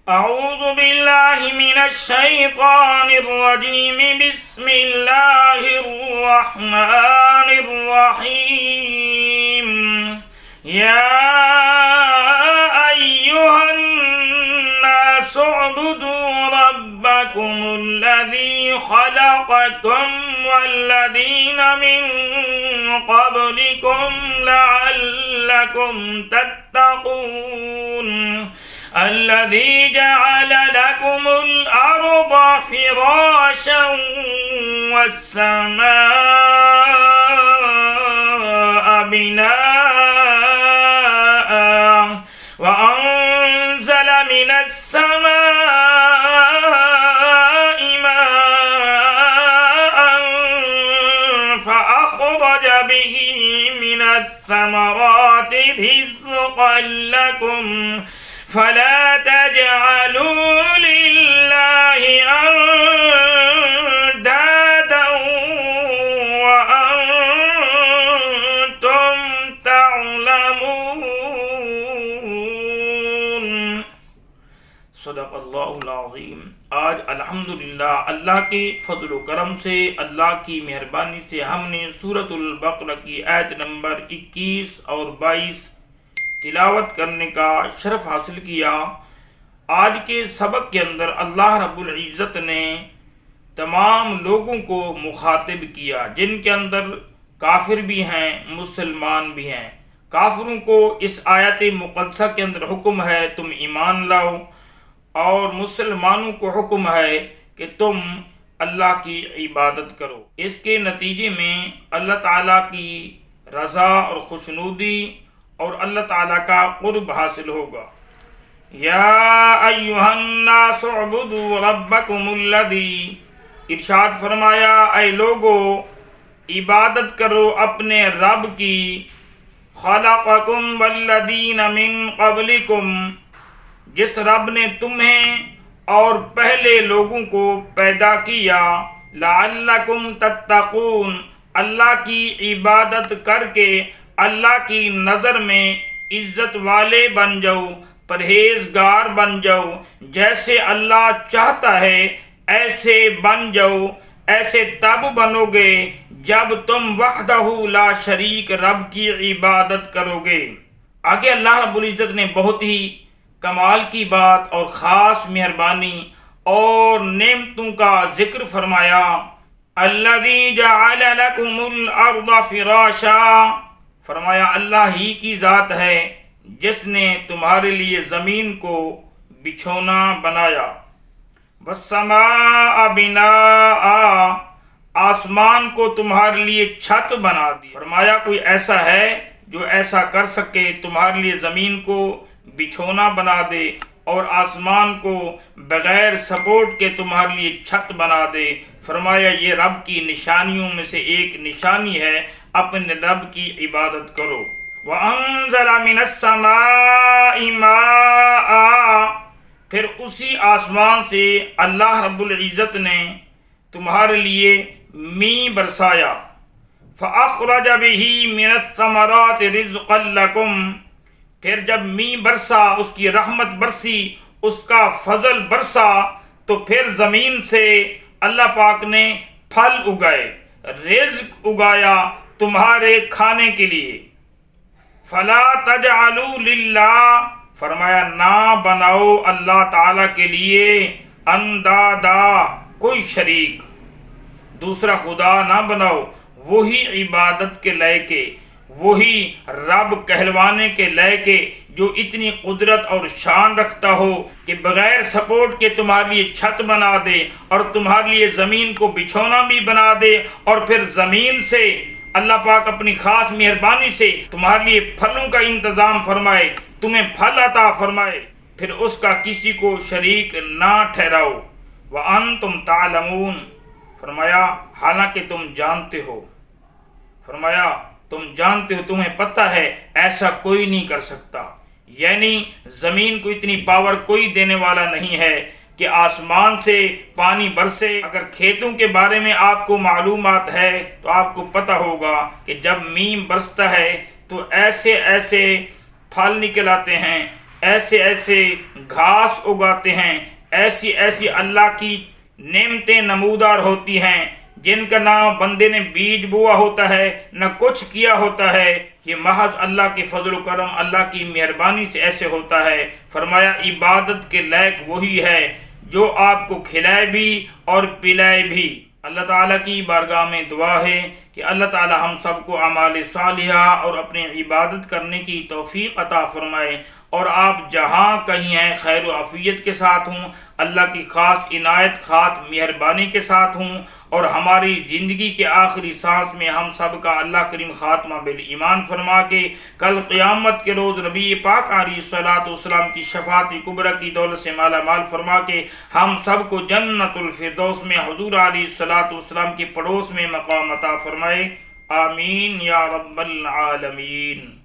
أعوذ بالله من الشيطان الرجيم. بسم الله الرحمن الرحيم. يا أيها الناس اعبدوا ربكم الذي خلقكم والذين من قبلكم لعلكم تتقون. الذي جعل لكم الأرض فراشا والسماء بناء وأنزل من السماء ماء فأخرج به من الثمرات رزقا لكم فلا تجعلوا لله أندادا وأنتم تعلمون. صدق اللہ العظیم. آج الحمدللہ اللہ کے فضل و کرم سے، اللہ کی مہربانی سے ہم نے سورۃ البقرہ کی آیت نمبر 21 اور 22 تلاوت کرنے کا شرف حاصل کیا. آج کے سبق کے اندر اللہ رب العزت نے تمام لوگوں کو مخاطب کیا، جن کے اندر کافر بھی ہیں، مسلمان بھی ہیں. کافروں کو اس آیت مقدسہ کے اندر حکم ہے تم ایمان لاؤ، اور مسلمانوں کو حکم ہے کہ تم اللہ کی عبادت کرو. اس کے نتیجے میں اللہ تعالیٰ کی رضا اور خوشنودی اور اللہ تعالیٰ کا قرب حاصل ہوگا. یا ایھا الناس اعبدوا ربکم الذی، ارشاد فرمایا اے لوگو عبادت کرو اپنے رب کی، خلقکم والذین من قبلکم، جس رب نے تمہیں اور پہلے لوگوں کو پیدا کیا، لعلکم تتقون، اللہ کی عبادت کر کے اللہ کی نظر میں عزت والے بن جاؤ، پرہیزگار بن جاؤ. جیسے اللہ چاہتا ہے ایسے بن جاؤ. ایسے تب بنو گے جب تم وحدہ لا شریک رب کی عبادت کرو گے. آگے اللہ رب العزت نے بہت ہی کمال کی بات اور خاص مہربانی اور نعمتوں کا ذکر فرمایا. الذی جعل لکم الارض فراشا، فرمایا اللہ ہی کی ذات ہے جس نے تمہارے لیے زمین کو بچھونا بنایا. والسماء بناء، آسمان کو تمہارے لیے چھت بنا دی. فرمایا کوئی ایسا ہے جو ایسا کر سکے، تمہارے لیے زمین کو بچھونا بنا دے اور آسمان کو بغیر سپورٹ کے تمہارے لیے چھت بنا دے. فرمایا یہ رب کی نشانیوں میں سے ایک نشانی ہے، اپنے رب کی عبادت کرو. وَأَنزَلَ مِنَ السَّمَاءِ مَاءً، پھر اسی آسمان سے اللہ رب العزت نے تمہارے لیے می برسایا. فَأَخْرَجَ بِهِ مِنَ الثَّمَرَاتِ رِزْقًا لَكُمْ، پھر جب می برسا، اس کی رحمت برسی، اس کا فضل برسا، تو پھر زمین سے اللہ پاک نے پھل اگائے، رزق اگایا تمہارے کھانے کے لیے. فلا تجعلوا للہ، فرمایا نہ بناؤ اللہ تعالیٰ کے لیے اندادا، کوئی شریک، دوسرا خدا نہ بناؤ. وہی عبادت کے لائق، وہی رب کہلوانے کے لائق جو اتنی قدرت اور شان رکھتا ہو کہ بغیر سپورٹ کے تمہارے لیے چھت بنا دے اور تمہارے لیے زمین کو بچھونا بھی بنا دے، اور پھر زمین سے اللہ پاک اپنی خاص مہربانی سے تمہارے لیے پھلوں کا انتظام فرمائے، تمہیں پھل عطا فرمائے، پھر اس کا کسی کو شریک نہ ٹھہراؤ. وَأَنْتُمْ تَعْلَمُونَ، فرمایا حالانکہ تم جانتے ہو، فرمایا تم جانتے ہو، تمہیں پتہ ہے ایسا کوئی نہیں کر سکتا. یعنی زمین کو اتنی پاور کوئی دینے والا نہیں ہے کہ آسمان سے پانی برسے. اگر کھیتوں کے بارے میں آپ کو معلومات ہے تو آپ کو پتہ ہوگا کہ جب میم برستا ہے تو ایسے ایسے پھل نکل آتے ہیں، ایسے ایسے گھاس اگاتے ہیں، ایسی ایسی اللہ کی نعمتیں نمودار ہوتی ہیں جن کا نام بندے نے بیج بوا ہوتا ہے، نہ کچھ کیا ہوتا ہے، یہ محض اللہ کے فضل و کرم، اللہ کی مہربانی سے ایسے ہوتا ہے۔ فرمایا عبادت کے لائق وہی ہے جو آپ کو کھلائے بھی اور پلائے بھی۔ اللہ تعالیٰ کی بارگاہ میں دعا ہے کہ اللہ تعالیٰ ہم سب کو اعمال صالحہ اور اپنی عبادت کرنے کی توفیق عطا فرمائے، اور آپ جہاں کہیں ہیں خیر و عافیت کے ساتھ ہوں، اللہ کی خاص عنایت خاص مہربانی کے ساتھ ہوں، اور ہماری زندگی کے آخری سانس میں ہم سب کا اللہ کریم خاتمہ بالایمان فرما کے کل قیامت کے روز نبی پاک علیہ الصلوۃ والسلام کی شفاعت کبریٰ کی دولت سے مالا مال فرما کے ہم سب کو جنت الفردوس میں حضور علیہ الصلوۃ والسلام کے پڑوس میں مقام عطا فرمائے۔ آمین یا رب العالمین۔